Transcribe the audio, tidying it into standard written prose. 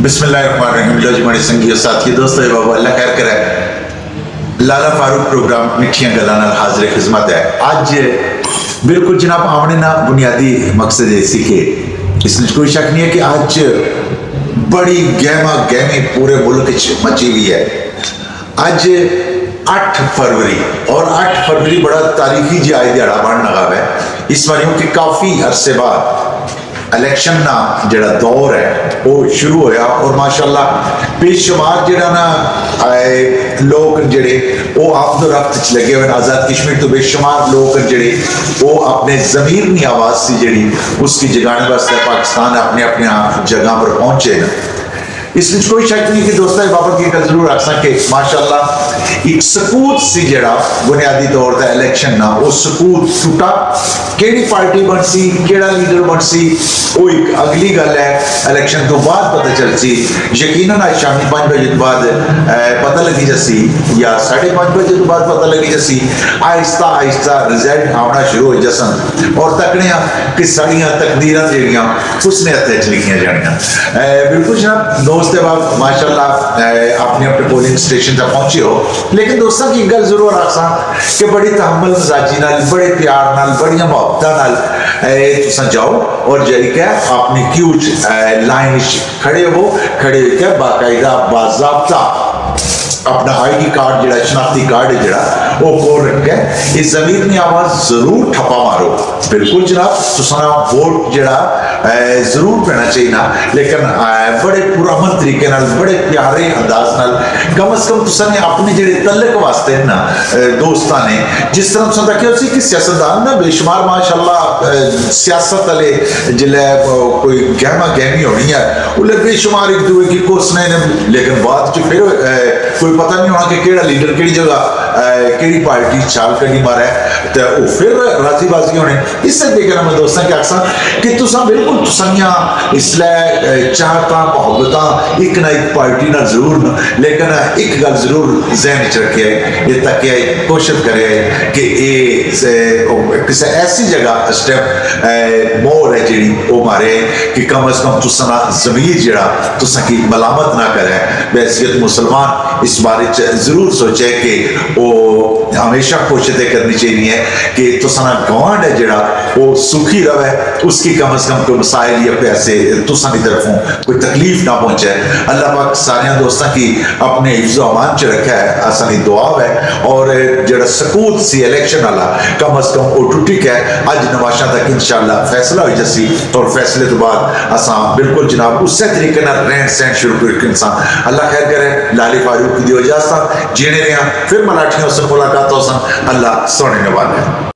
बिस्मिल्लाहिर्रहमानिर्रहीम। लो जी माड़े संगी साथी दोस्तों बाबा अल्लाह खैर करे। लाला फारूक प्रोग्राम मिठियां गल्लां नाल हाजिर खिदमत है। अज बिल्कुल जनाब आमने ना बुनियादी मकसद ऐसी कि इसमें कोई शक नहीं है कि आज बड़ी गहमा गहमी पूरे मुल्क मची हुई है। अज 8 फरवरी और 8 फरवरी बड़ा तारीखी जी आज दिहाड़ा बन लगा है। इस बार कि काफ़ी अरसे बाद इलेक्शन ना जड़ा दौर है वो शुरू होया और माशाल्लाह बेशुमार जड़ा ना लोग जड़े वो आमदोरफ्त च लगे हुए। आज़ाद कश्मीर तो बेशुमार लोग जड़े वो अपने ज़मीर की आवाज़ सी जड़ी उसकी जगाने वास्ते पाकिस्तान अपने अपने जगह पर पहुंचे न। इसमें कोई शक नहीं कि दोस्तों बाबा की गल जरूर रख सके माशाल्लाह एक सकूत सी जड़ा बुनियादी तौर पर इलेक्शन ना वो सकूत टूटा। केड़ी पार्टी बन सी केड़ा लीडर बन सी वो एक अगली गल है। इलेक्शन तो बाद पता चल सी यकीनन आज शामी 5 बजे तो बाद पता लगी जसी या 5:30 बजे तो बाद पता लगी जसी। आहिस्ता आहिस्ता रिजल्ट आवना शुरू हो जसन और तकने कि साड़ियाँ तकदीरां जड़ियाँ उसने हत्थे च लिखियां जानियां। बिल्कुल जनाब दोस्त माशाल्लाह अपने अपने पोलिंग स्टेशन तक पहुंचे हो। लेकिन दोस्तों की गल जरूर आखसा कि बड़ी तहम्मुल मजाजी नाल बड़े प्यार नाल बड़ियां मोहब्बतां नाल तुसां जाओ और जाई के अपनी क्यू लाइन खड़े हो बाकायदा बाज़ाब्ता अपना ID कार्ड जड़ा शनाख्ती कार्ड है जड़ा वो कोल रख के इस ज़मीर की आवाज़ जरूर ठप्पा मारो। बिल्कुल जनाब तुसां वोट जड़ा जरूर पैना चाहिए ना, लेकिन बड़े पुरअमन तरीके नाल बड़े प्यारे अंदाज नाल कम अज कम तुसां ने अपने जेड़े तल्लक वास्ते ना दोस्तां ने जिस तरह तुसां तक्किया सी कि सियासतदान ना बेशुमार माशाल्लाह सियासत वाले जिल्लै कोई गहमा गहमी होनी है उल्ले बेशुमार एक दूए की कोसने ने, लेकिन बाद च फिर कोई पता नहीं होना कि केड़ा लीडर केड़ी जगह केड़ी पार्टी चाल कड़ी मारे तो वो फिर राजी बाजी होने। इससे देखना मैं दोस्तों क्या अक्सर कि तुसा बिल्कुल तुसाइयां इसलिए चाहता मोहब्बत एक ना एक पार्टी ना जरूर न, लेकिन एक गल जरूर जहन च रखे ये तके कोशिश करे कि ये किसी ऐसी जगह स्टेप मोर है जी वो मारे कि कम अज कम तुसा जमीर जरा तुसा की मलामत ना करे। बैसियत मुसलमान इस बारे जरूर सोचे कि वो हमेशा कोशिश करनी चाहिए कि तुसा गवांड है जड़ा वो सुखी रहे, उसकी कम अज कम कोई मसाइल या पैसे तुसा की तरफों कोई तकलीफ ना पहुंचे। अल्लाह पाक सारे दोस्तों की अपने हिफ्ज़ अमान च रखा है असानी दुआ है और जड़ा सकूत सी इलेक्शन वाला कम अज कम वो टुटी के अज नवाशा तक इंशाअल्लाह फैसला हो जसी और फैसले तो बाद असा बिल्कुल जनाब उस तरीके रहन सहन शुरू कर इंसान अल्लाह खैर करे। लाली फारूक की दियो इजाजत जीने रहा फिर मराठियों से मुलाकात हो सन। अल्लाह सोने वाले।